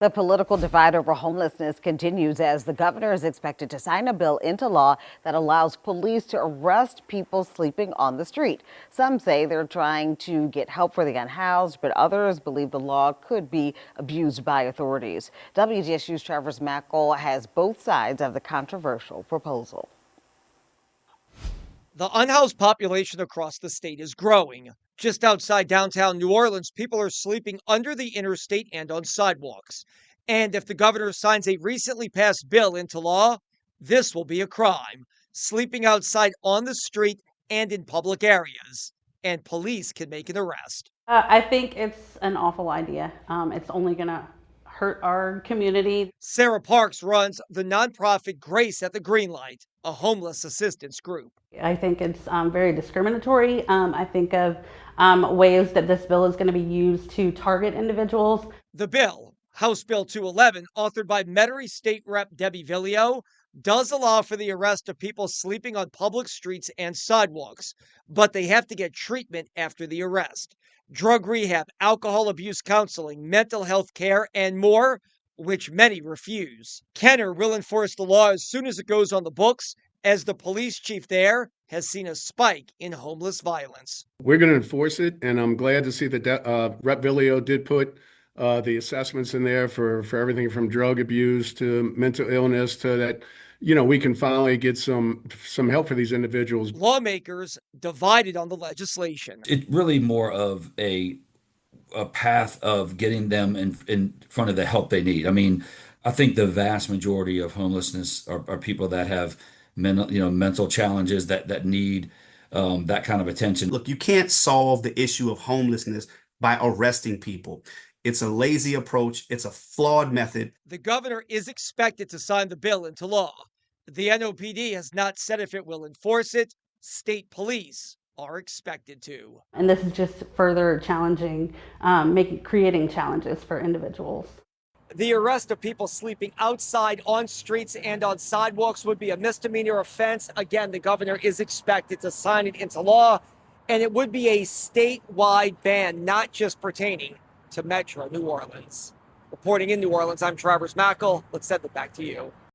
The political divide over homelessness continues as the governor is expected to sign a bill into law that allows police to arrest people sleeping on the street. Some say they're trying to get help for the unhoused, but others believe the law could be abused by authorities. WGSU's Travis Mackle has both sides of the controversial proposal. The unhoused population across the state is growing. Just outside downtown New Orleans, people are sleeping under the interstate and on sidewalks. And if the governor signs a recently passed bill into law, this will be a crime. Sleeping outside on the street and in public areas. And police can make an arrest. I think it's an awful idea. It's only going to hurt our community. Sarah Parks runs the nonprofit Grace at the Green Light, a homeless assistance group. I think it's very discriminatory. I think of ways that this bill is going to be used to target individuals. The bill, House Bill 211, authored by Metairie State Rep Debbie Villio, does allow for the arrest of people sleeping on public streets and sidewalks, but they have to get treatment after the arrest. Drug rehab, alcohol abuse counseling, mental health care, and more, which many refuse. Kenner will enforce the law as soon as it goes on the books, as the police chief there has seen a spike in homeless violence. We're going to enforce it, and I'm glad to see that Rep. Villio did put the assessments in there for everything from drug abuse to mental illness to that, we can finally get some help for these individuals. Lawmakers divided on the legislation. It's really more of a path of getting them in front of the help they need. I mean, I think the vast majority of homelessness are people that have mental challenges that need that kind of attention. Look, you can't solve the issue of homelessness by arresting people. It's a lazy approach. It's a flawed method. The governor is expected to sign the bill into law. The NOPD has not said if it will enforce it. State police are expected to. And this is just further challenging, creating challenges for individuals. The arrest of people sleeping outside on streets and on sidewalks would be a misdemeanor offense. Again, the governor is expected to sign it into law, and it would be a statewide ban, not just pertaining to Metro New Orleans. Reporting in New Orleans, I'm Travis Mackle. Let's send it back to you.